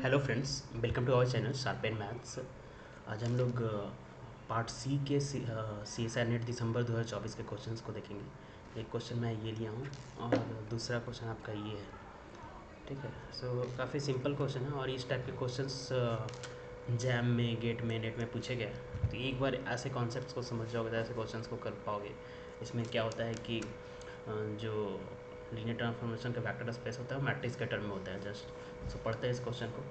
Hello friends, welcome to our channel sharp and maths. आज हम लोग पार्ट सी के CSIR नेट दिसंबर 2024 के क्वेश्चंस को देखेंगे। एक क्वेश्चन मैं ये लिया हूँ और दूसरा क्वेश्चन आपका ये है। ठीक है, सो काफ़ी सिंपल क्वेश्चन है और इस टाइप के क्वेश्चंस जैम में, गेट में, नेट में पूछे गए। तो एक बार ऐसे कॉन्सेप्ट्स को समझ जाओगे तो ऐसे क्वेश्चंस को कर पाओगे। इसमें क्या होता है कि जो लीनियर ट्रांसफॉर्मेशन का वेक्टर स्पेस होता है वो मैट्रिक्स के टर्म में होता है। जस्ट सो पढ़ते हैं इस क्वेश्चन को।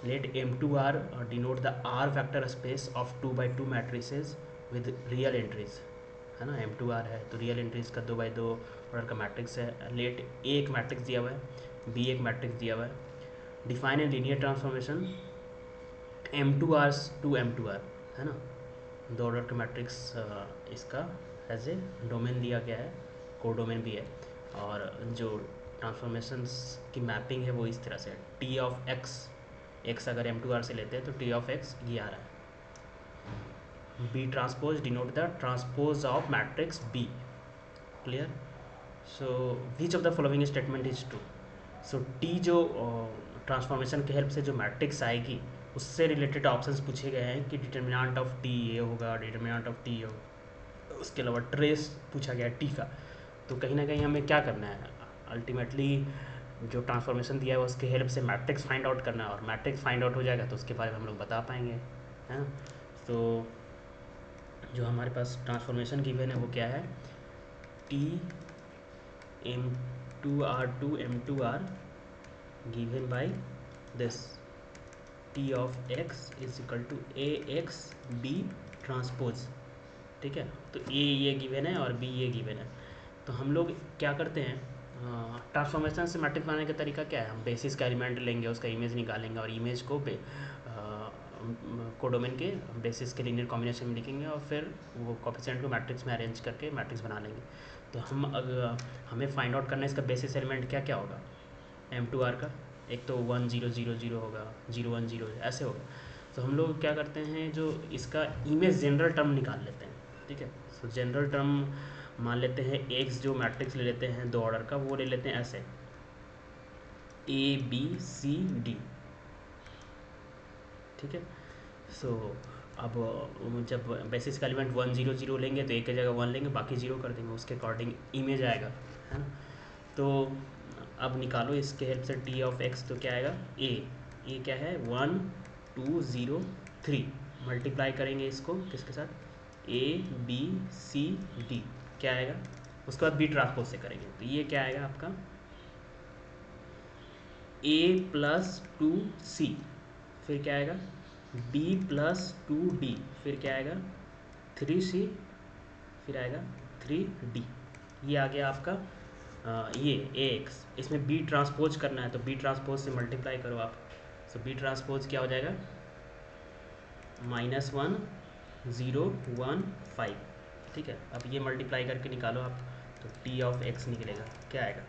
Let M2R denote the R vector space of 2x2 matrices with real entries, है ना। M2R है तो रियल एंट्रीज का 2x2 ऑर्डर का मैट्रिक्स है। लेट A एक मैट्रिक्स दिया हुआ है, B एक मैट्रिक्स दिया हुआ है। Define a linear transformation M2R to M2R, है ना। दो ऑर्डर का मैट्रिक्स इसका एज ए डोमेन दिया गया है, कोडोमेन भी है। और जो ट्रांसफॉर्मेशंस की मैपिंग है वो इस तरह से T ऑफ x अगर M2R से लेते हैं तो T ऑफ x ये आ रहा है। B transpose denote the transpose of matrix B। Clear. So which of the following statement is true. So T जो ट्रांसफॉर्मेशन के हेल्प से जो मैट्रिक्स आएगी उससे रिलेटेड ऑप्शंस पूछे गए हैं कि डिटर्मिनेंट ऑफ टी ये होगा, डिटर्मिनेंट ऑफ टी होगा। उसके अलावा ट्रेस पूछा गया है टी का। तो कहीं ना कहीं हमें क्या करना है, अल्टीमेटली जो ट्रांसफॉर्मेशन दिया है उसके हेल्प से मैट्रिक्स फाइंड आउट करना है। और मैट्रिक्स फाइंड आउट हो जाएगा तो उसके बारे में हम लोग बता पाएंगे, है ना। तो जो हमारे पास ट्रांसफॉर्मेशन गिवन है वो क्या है, T M2R to M2R given by this T of x is equal to AX B transpose. ठीक है, तो A ये गिवन है और B ये गिवन है। तो हम लोग क्या करते हैं, ट्रांसफॉर्मेशन से मैट्रिक्स बनाने का तरीका क्या है, हम बेसिस का एलिमेंट लेंगे, उसका इमेज निकालेंगे और इमेज को कोडोमेन के बेसिस के लीनियर कॉम्बिनेशन में लिखेंगे और फिर वो कोफिशिएंट को मैट्रिक्स में अरेंज करके मैट्रिक्स बना लेंगे। तो हमें फाइंड आउट करना है इसका बेसिस एलिमेंट क्या क्या होगा M2R का। एक तो 1 0 0 0 होगा, 0 1 0 ऐसे होगा। तो हम लोग क्या करते हैं, जो इसका इमेज जनरल टर्म निकाल लेते हैं। ठीक है, सो जनरल टर्म मान लेते हैं एक्स, जो मैट्रिक्स ले लेते हैं दो ऑर्डर का वो ले लेते हैं ऐसे ABCD। ठीक है, सो अब जब बेसिस का एलिमेंट 1 0 0 लेंगे तो एक की जगह 1 लेंगे, बाकी 0 कर देंगे, उसके अकॉर्डिंग इमेज आएगा, है ना। तो अब निकालो इसके हेल्प से T ऑफ x, तो क्या आएगा ए क्या है 1 2 0 3। मल्टीप्लाई करेंगे इसको किसके साथ, ABCD, क्या आएगा। उसके बाद B ट्रांसपोज से करेंगे तो ये क्या आएगा आपका A प्लस 2C, फिर क्या आएगा B प्लस 2D, फिर क्या आएगा 3C, फिर आएगा 3D। ये आ गया आपका ये AX। इसमें B ट्रांसपोज करना है तो B ट्रांसपोज से मल्टीप्लाई करो आप। सो B ट्रांसपोज क्या हो जाएगा -1 0 1 5। ठीक है, अब ये मल्टीप्लाई करके निकालो आप तो T ऑफ x निकलेगा, क्या आएगा।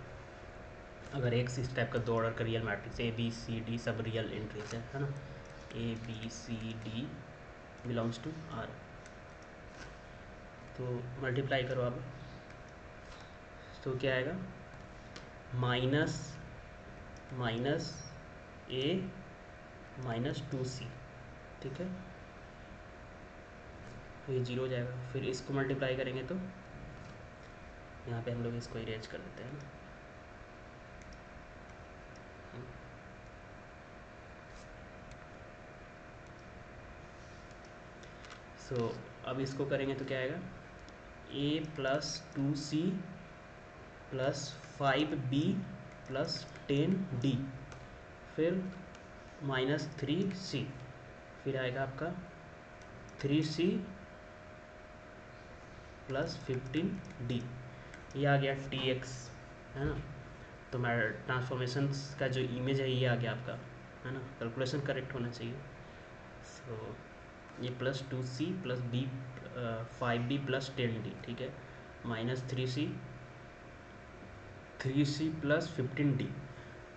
अगर x इस टाइप का दो ऑर्डर का रियल मैट्रिक्स ABCD सब रियल एंट्रीज है ना, ABCD बिलोंग्स टू R। तो मल्टीप्लाई करो आप तो क्या आएगा माइनस A -2C। ठीक है, तो ये 0 हो जाएगा। फिर इसको मल्टीप्लाई करेंगे तो यहाँ पे हम लोग इसको इरेज कर देते हैं ना। सो अब इसको करेंगे तो क्या आएगा A plus 2C plus 5B plus 10D, फिर -3C, फिर आएगा आपका 3C प्लस 15D। ये आ गया TX, है ना। तो मैं ट्रांसफॉर्मेशन का जो इमेज है ये आ गया आपका, है ना। कैलकुलेशन करेक्ट होना चाहिए। सो ये plus 2C plus B 5B plus 10D, ठीक है, -3C प्लस 15D।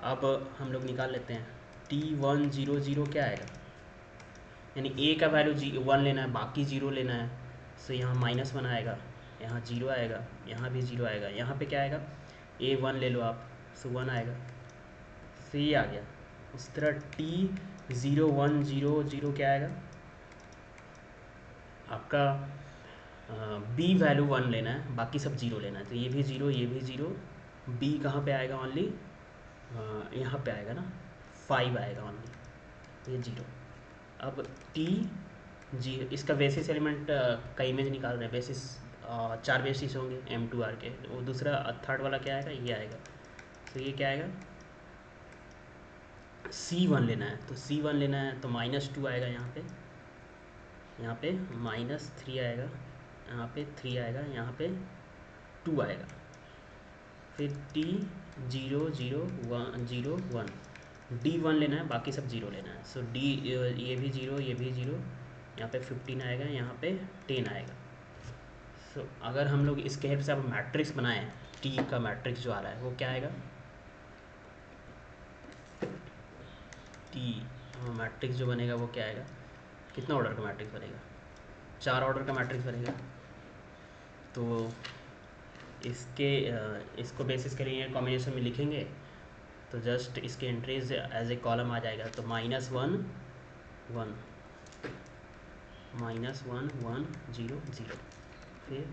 अब हम लोग निकाल लेते हैं T1 0 0 क्या आएगा, यानी A का वैल्यू 1 लेना है, बाकी 0 लेना है। सो यहाँ -1 आएगा, यहाँ 0 आएगा, यहाँ भी 0 आएगा, यहाँ पे क्या आएगा A1 ले लो आप, सो 1 आएगा। सो ये आ गया इस तरह T0100 क्या आएगा आपका, बी वैल्यू 1 लेना है, बाकी सब जीरो लेना है, तो ये भी जीरो, ये भी जीरो, बी कहाँ पे आएगा ओनली, यहाँ पे आएगा ना, 5 आएगा ओनली, ये जीरो। अब टी जी, इसका बेसिस एलिमेंट का इमेज निकाल रहे हैं, बेसिस 4 बेसिस होंगे M2R के, वो दूसरा थर्ड वाला क्या आएगा, ये आएगा, तो ये क्या आएगा, C1 लेना है, तो C1 लेना है तो -2 आएगा यहाँ पे -3 आएगा, यहाँ पे 3 आएगा, यहाँ पे 2 आएगा, फिर T0001 D1 लेना है, बाकी सब जीरो लेना है, सो डी, ये भी जीरो, ये भी जीरो, यहाँ पे 15 आएगा, यहाँ पे 10 आएगा। सो अगर हम लोग इसके हेल्प से अब मैट्रिक्स बनाएं, टी का मैट्रिक्स जो आ रहा है वो क्या आएगा, टी मैट्रिक्स जो बनेगा वो क्या आएगा, कितना ऑर्डर का मैट्रिक्स बनेगा, 4 ऑर्डर का मैट्रिक्स बनेगा। तो इसको बेसिस करेंगे, कॉम्बिनेशन में लिखेंगे तो जस्ट इसके एंट्रीज एज ए कॉलम आ जाएगा, तो -1 1 -1 1 0 0, फिर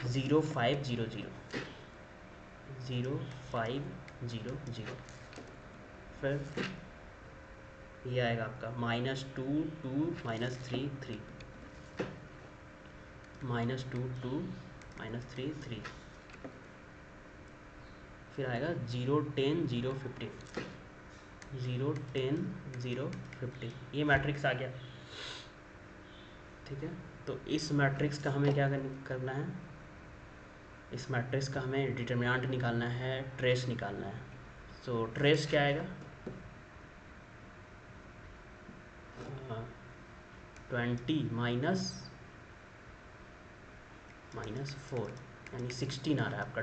0 5 0 0 0 5 0 0, फिर ये आएगा आपका -2 2 -3 3 -2 2 -3 3, फिर आएगा 0 10 0 15 0 10 0 15, ये मैट्रिक्स आ गया। ठीक है, तो इस मैट्रिक्स का हमें क्या करना है, इस मैट्रिक्स का हमें डिटर्मिनेंट निकालना है, ट्रेस निकालना है। सो ट्रेस क्या आएगा, 20 -4 यानी 16 आ रहा है आपका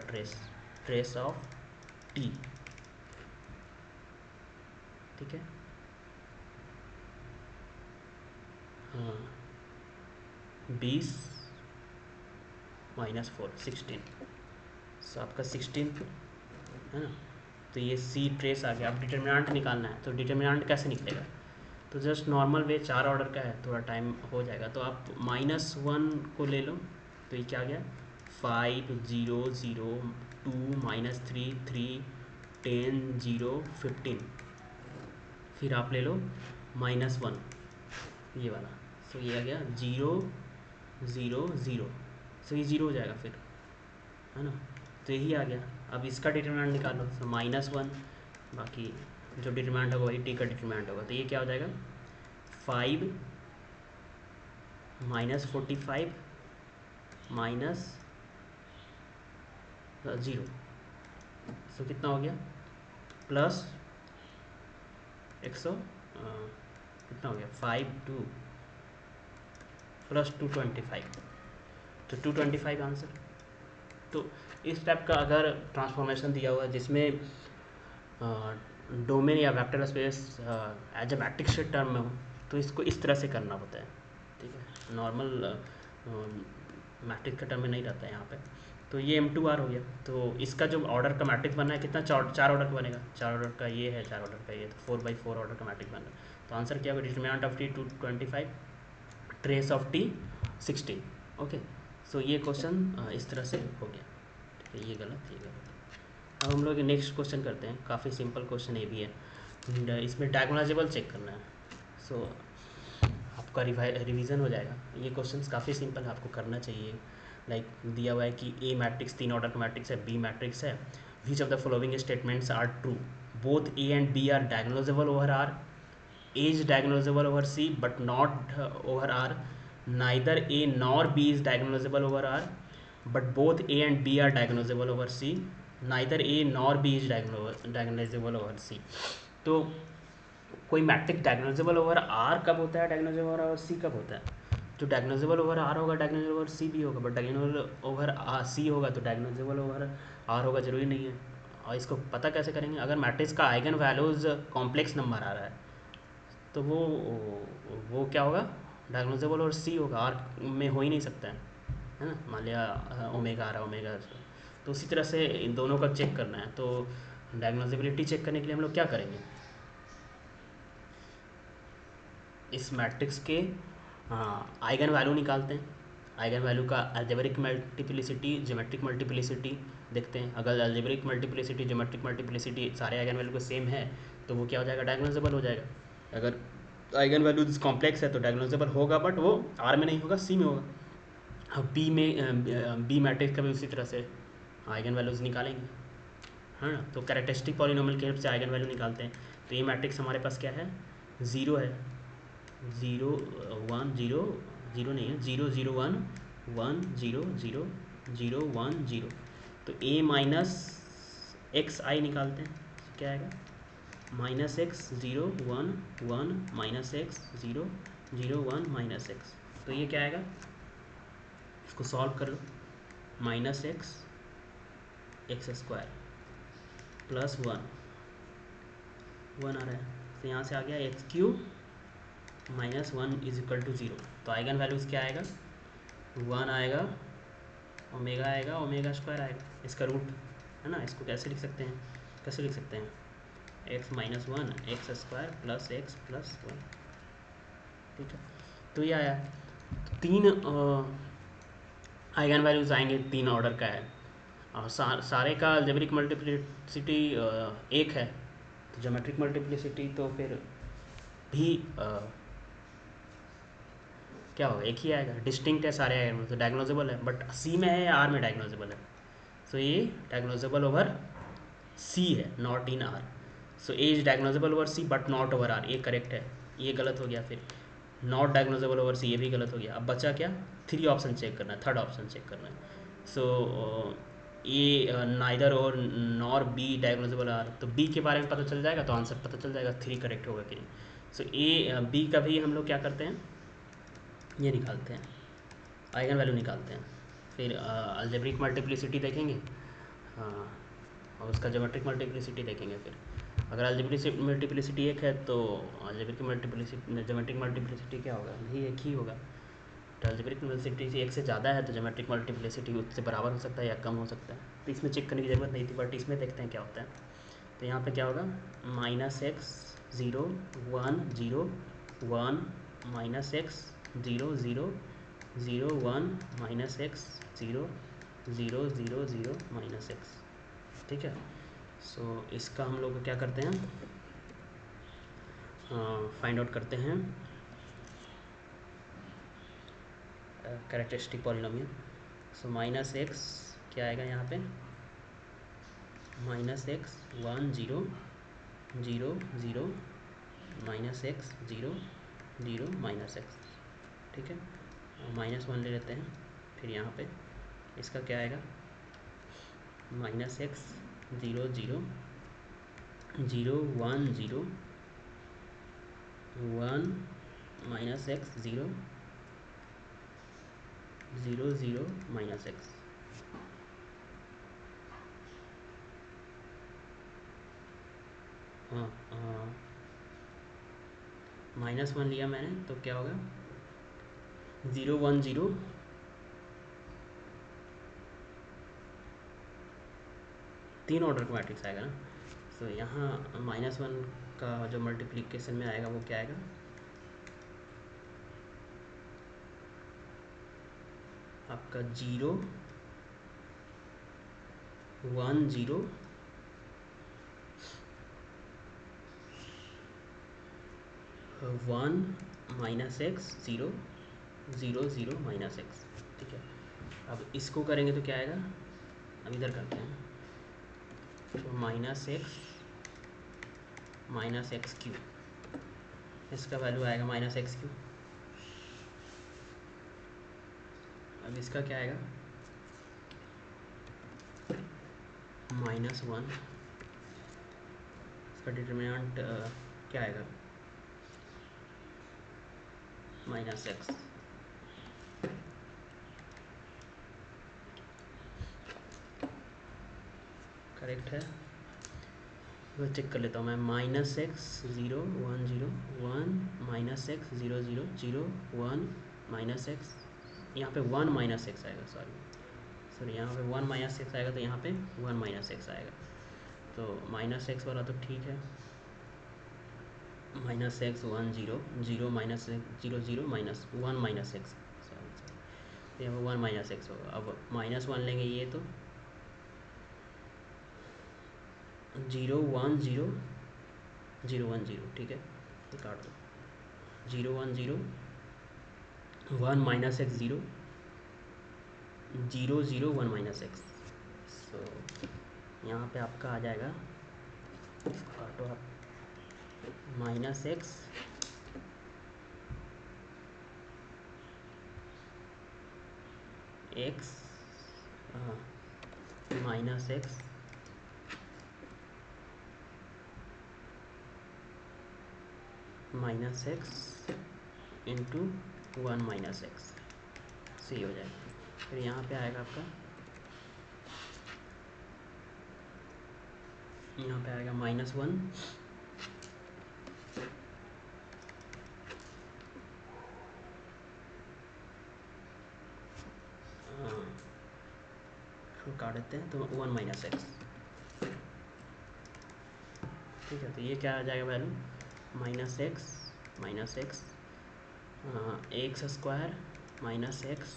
ट्रेस ऑफ टी। ठीक है, हाँ 20 -4 16, सो आपका 16 है ना, तो ये सी ट्रेस आ गया। अब डिटर्मिनेंट निकालना है, तो डिटर्मिनेंट कैसे निकलेगा, तो जस्ट नॉर्मल वे, 4 ऑर्डर का है, थोड़ा टाइम हो जाएगा, तो आप -1 को ले लो, तो ये क्या आ गया, 5 0 0 2 -3 3 10 0 15, फिर आप ले लो -1 ये वाला, सो ये आ गया 0 0 0, सो ये जीरो हो जाएगा फिर, है ना, तो यही आ गया। अब इसका डिटरमिनेंट निकालो, तो -1, बाकी जो डिटरमिनेंट होगा वही टी का डिटरमिनेंट होगा, तो ये क्या हो जाएगा, 5 -45 -0, सो कितना हो गया, प्लस 100 कितना हो गया, 5 2 प्लस 225, तो 225 आंसर। तो इस टाइप का अगर ट्रांसफॉर्मेशन दिया हुआ है जिसमें डोमेन या vector space as a matrix term में हो, तो इसको इस तरह से करना होता है। ठीक है, नॉर्मल मैट्रिक्स का टर्म में नहीं रहता है यहाँ पे। तो ये M2R हो गया। तो इसका जो ऑर्डर का मैट्रिक्स बनना है कितना, 4 ऑर्डर का बनेगा, 4 ऑर्डर का ये है, 4 ऑर्डर का ये, तो 4/4 ऑर्डर का मैट्रिक्स बन रहा है। तो आंसर क्या होगा, determinant of T 225, trace of T 16। Okay, so ये क्वेश्चन इस तरह से हो गया। ठीक है, ये गलत, ये गलत। अब हम लोग नेक्स्ट क्वेश्चन करते हैं, काफ़ी सिंपल क्वेश्चन ये भी है। इसमें डायगोनालाइजेबल चेक करना है, सो आपका रिवीजन हो जाएगा। ये क्वेश्चंस काफ़ी सिंपल है, आपको करना चाहिए। लाइक दिया हुआ है कि ए मैट्रिक्स 3 ऑर्डर का मैट्रिक्स है, बी मैट्रिक्स है, which of the following statements are true, both A and B are diagonalizable over R, A is diagonalizable over C but not over R, neither A nor B is diagonalizable over R but both A and B are diagonalizable over C, neither A nor B is diagonalizable over C। तो कोई matrix डायगोनालाइजेबल over R कब होता है, डायगोनालाइजेबल over C कब होता है। जो डायगोनालाइजेबल over R होगा डायगोनालाइजेबल ओवर C भी होगा, बट डायगोनालाइजेबल ओवर C होगा तो डायगोनालाइजेबल ओवर R होगा, जरूरी नहीं है। और इसको पता कैसे करेंगे, अगर मैट्रिक्स का आइगन वैल्यूज़ कॉम्प्लेक्स नंबर आ रहा है तो वो क्या होगा, डायगोनालाइजेबल और सी होगा, आर में हो ही नहीं सकता है ना। मान लिया ओमेगा आ रहा है, ओमेगा, तो उसी तरह से इन दोनों का चेक करना है। तो डायग्नोसिबिलिटी चेक करने के लिए हम लोग क्या करेंगे, इस मैट्रिक्स के आइगन वैल्यू निकालते हैं। आइगन वैल्यू का अलजेब्रिक मल्टीप्लिसिटी, ज्योमेट्रिक मल्टीप्लिसिटी देखते हैं। अगर अलजेब्रिक मल्टीप्लिसिटी, ज्योमेट्रिक मल्टीप्लिसिटी सारे आइगन वैल्यू को सेम है तो वो क्या हो जाएगा, डायग्नोसेबल हो जाएगा। अगर आइगन वैल्यू कॉम्प्लेक्स है तो डायग्नोसेबल होगा, बट वो आर में नहीं होगा, सी में होगा। अब बी में, बी मैट्रिक्स का भी उसी तरह से आइगन वैल्यूज निकालेंगे, है ना। तो कैरेक्टरिस्टिक पॉलिनोमियल की हेल्प से आइगन वैल्यू निकालते हैं। तो ये मैट्रिक्स हमारे पास क्या है, ज़ीरो है, 0 1 0 0 नहीं है, 0 0 1 1 0 0 0 1 0। तो a माइनस एक्स आई निकालते हैं, क्या आएगा, minus x 0 1 1 minus x 0 0 1 minus x. तो ये क्या आएगा, इसको सॉल्व कर लो, minus x x square plus 1 1 आ रहा है, तो यहाँ से आ गया x cube minus 1 is equal to 0। तो आइगन वैल्यूज़ क्या आएगा, 1 आएगा, ओमेगा आएगा, ओमेगा स्क्वायर आएगा, इसका रूट, है ना। इसको कैसे लिख सकते हैं, कैसे लिख सकते हैं, x minus 1 x square plus x plus 1, ठीक है। तो ये आया, तीन आइगन वैल्यूज आएंगे, तीन ऑर्डर का है, और सारे का अलजेब्रिक मल्टीप्लिसिटी एक है, तो ज्योमेट्रिक मल्टीप्लिसिटी तो फिर भी क्या होगा, एक ही आएगा, डिस्टिंक्ट है सारे आइगन, तो डायग्नोजेबल है, बट सी में है या आर में डायग्नोजेबल है, सो ये डायग्नोजेबल ओवर सी है, not in R. So A is diagonalizable over C but not over R, ये करेक्ट है, ये गलत हो गया, फिर नॉट डायग्नोजेबल ओवर सी, ये भी गलत हो गया। अब बचा क्या, थ्री ऑप्शन चेक करना है, थर्ड ऑप्शन चेक करना है। सो ए नाइदर और नॉर बी डायग्नोजेबल आर, तो बी के बारे में पता चल जाएगा, तो आंसर पता चल जाएगा थ्री करेक्ट होगा कि नहीं। सो ए बी का भी हम लोग क्या करते हैं, ये निकालते हैं, आइगन वैल्यू निकालते हैं, फिर अलजेब्रिक मल्टीप्लिसिटी देखेंगे, हाँ, और उसका ज्योमेट्रिक मल्टीप्लिसिटी देखेंगे। फिर अगर अलजेब्रिक मल्टीप्लिसिटी एक है तो अलजेब्रिक मल्टीप्लिसिटी, ज्योमेट्रिक मल्टीप्लिसिटी क्या होगा, भी एक ही होगा। तो अलजेब्रिक मल्टीप्लिसिटी एक से ज़्यादा है तो ज्योमेट्रिक मल्टीप्लिसिटी उससे बराबर हो सकता है या कम हो सकता है, तो इसमें चेक करने की ज़रूरत नहीं थी, बट इसमें देखते हैं क्या होता है। तो यहाँ पे क्या होगा, minus x 0 1 0 1 minus x 0 0 0 1 minus x 0 0 0 0 minus x, ठीक है। सो इसका हम लोग क्या करते हैं, फाइंड आउट करते हैं characteristic polynomial. So minus x क्या आएगा यहाँ पे, minus x 1 0 0 0 minus x 0 0 minus x, ठीक है। माइनस 1 ले लेते हैं, फिर यहाँ पे इसका क्या आएगा, minus x 0 0 0 1 0 1 minus x 0 0 0 minus x. हाँ, माइनस 1 लिया मैंने तो क्या होगा, 0 1 0 तीन ऑर्डर का मैट्रिक्स आएगा ना। तो यहाँ माइनस 1 का जो मल्टीप्लिकेशन में आएगा वो क्या आएगा, आपका 0 1 0 1 माइनस एक्स 0 0 0 माइनस एक्स, ठीक है। अब इसको करेंगे तो क्या आएगा, अब इधर करते हैं, तो माइनस एक्स क्यू, इसका वैल्यू आएगा माइनस एक्स क्यू। अब इसका क्या आएगा, माइनस 1, इसका डिटर्मिनेंट क्या आएगा, माइनस एक्स, करेक्ट है। तो चेक कर लेता हूँ मैं, minus x 0 1 0 1 minus x 0 0 0 1 minus x, यहाँ पे 1 माइनस एक्स आएगा, सॉरी यहाँ पे 1 माइनस एक्स आएगा, तो यहाँ पे 1 माइनस एक्स आएगा। तो माइनस एक्स वाला तो ठीक है, minus x 1 0 0 minus x 0 0 minus 1 minus x, sorry यहाँ 1 माइनस एक्स होगा। अब माइनस 1 लेंगे ये तो 0 1 0 0 1 0, ठीक है, ये काट दो। 0 1 0 1 माइनस एक्स 0 0 0 1 माइनस एक्स। सो यहाँ पे आपका आ जाएगा, इसको काटो आप, minus x x minus x minus x into 1 minus x, सही हो जाएगा। फिर यहाँ पे आएगा आपका, यहाँ पे आएगा माइनस 1 काट देते हैं तो 1 माइनस एक्स, ठीक है। तो ये क्या आ जाएगा value, minus x x square minus x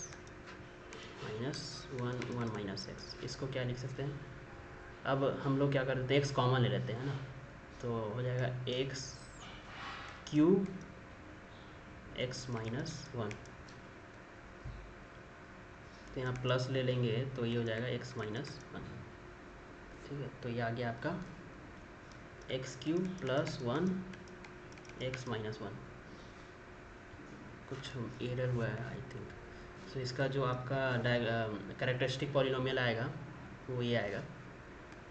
minus 1 1 minus x. इसको क्या लिख सकते हैं, अब हम लोग क्या करते हैं, एक्स कॉमन ले लेते हैं ना, तो हो जाएगा एक्स क्यूब एक्स माइनस 1, तो यहाँ प्लस ले लेंगे तो ये हो जाएगा एक्स माइनस 1, ठीक है। तो ये आ गया आपका x cube plus 1 x minus 1, कुछ एरर हुआ है आई थिंक। सो इसका जो आपका कैरेक्टरिस्टिक पॉलिनोमियल आएगा वो ये आएगा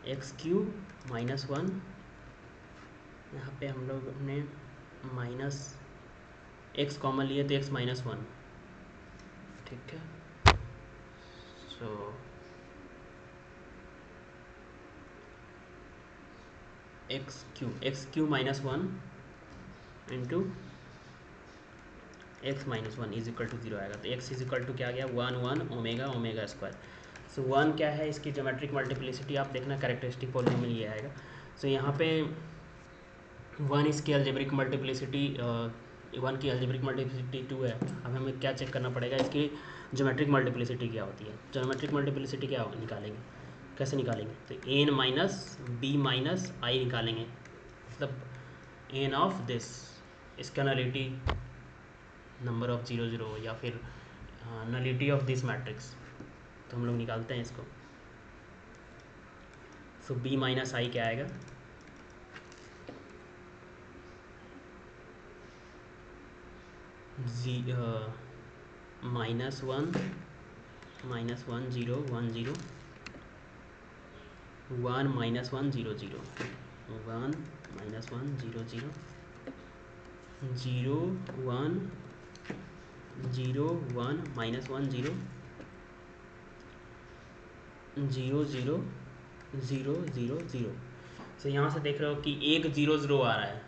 एक्स क्यूब माइनस 1, यहाँ पे हम लोग ने माइनस एक्स कॉमन लिए तो एक्स माइनस 1, ठीक है। So x cube minus 1 into x minus 1 is equal to 0 आएगा। तो एक्स इज इक्वल टू क्या आ गया, 1 1 ओमेगा ओमेगा स्क्वायर। सो 1 क्या है, इसकी ज्योमेट्रिक मल्टीप्लिसिटी आप देखना, कैरेक्टरिस्टिक पॉलिनोमियल ये आएगा। सो यहाँ पे 1 इसकी अलजेब्रिक मल्टीप्लिसिटी 1 की अलजेब्रिक मल्टीप्लिसिटी 2 है। अब हमें क्या चेक करना पड़ेगा, इसकी ज्योमेट्रिक मल्टीप्लिसिटी क्या होती है। ज्योमेट्रिक मल्टीप्लिसिटी क्या निकालेंगे, कैसे निकालेंगे, तो एन माइनस बी माइनस आई निकालेंगे, मतलब एन ऑफ दिस, इसका नलिटी नंबर ऑफ 0 0 या फिर नलिटी ऑफ दिस मैट्रिक्स, तो हम लोग निकालते हैं इसको। सो बी माइनस आई क्या आएगा, माइनस 1 0 1 0 1 माइनस 1 0 0 1 माइनस 1 0 0 0 1 0 1 माइनस 1 0 0 0 0 0 0। सो यहाँ से देख रहे हो कि एक 0 0 आ रहा है,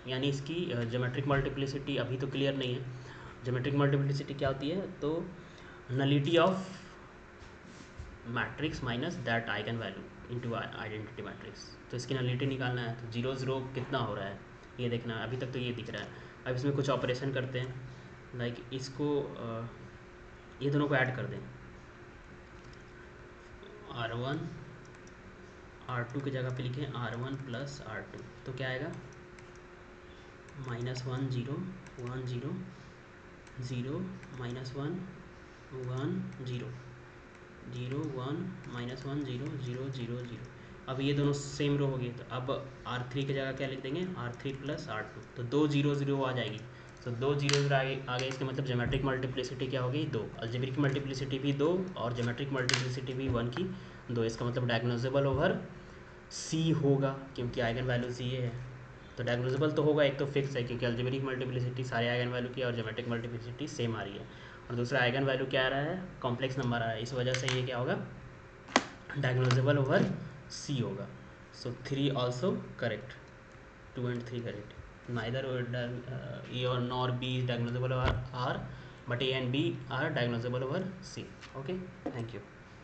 यानी इसकी ज्योमेट्रिक मल्टीप्लिसिटी अभी तो क्लियर नहीं है। ज्योमेट्रिक मल्टीप्लिसिटी क्या होती है, तो nullity of matrix minus that eigen value into identity matrix. तो इसकी नलिटी निकालना है, तो 0 0 कितना हो रहा है ये देखना है। अभी तक तो ये दिख रहा है, अब इसमें कुछ ऑपरेशन करते हैं, लाइक इसको ये दोनों को ऐड कर दें, R1 R2 की जगह पे लिखें R1 प्लस R2, तो क्या आएगा, माइनस 1 0 1 0 0 माइनस 1 1 0 0 1 माइनस 1 0 0 0 0। अब ये दोनों सेम रो हो गए, तो अब R3 की जगह क्या लिख देंगे, R3 प्लस R2, तो 2 0 0 आ जाएगी। तो 2 0 0 आ गए, इसका मतलब ज्योमेट्रिक मल्टीप्लिसिटी क्या होगी, 2, अलजेब्रिक मल्टीप्लिसिटी भी 2 और ज्योमेट्रिक मल्टीप्लिसिटी भी 1 की 2। इसका मतलब डायगोनलाइजेबल ओवर C होगा, क्योंकि आइगन वैल्यूज ये है, तो डायगोनलाइजेबल तो होगा, एक तो फिक्स है क्योंकि अलजेब्रिक मल्टीप्लिसिटी सारे आइगन वैल्यू की और ज्योमेट्रिक मल्टीप्लिसिटी सेम आ रही है, और दूसरा आइगन वैल्यू क्या आ रहा है, कॉम्प्लेक्स नंबर आ रहा है, इस वजह से ये क्या होगा, डायगोनलाइजेबल ओवर C होगा। सो 3 also correct, 2 and 3 correct, neither A or nor B is diagnosable over R, but A and B are diagnosable over C. Okay, thank you.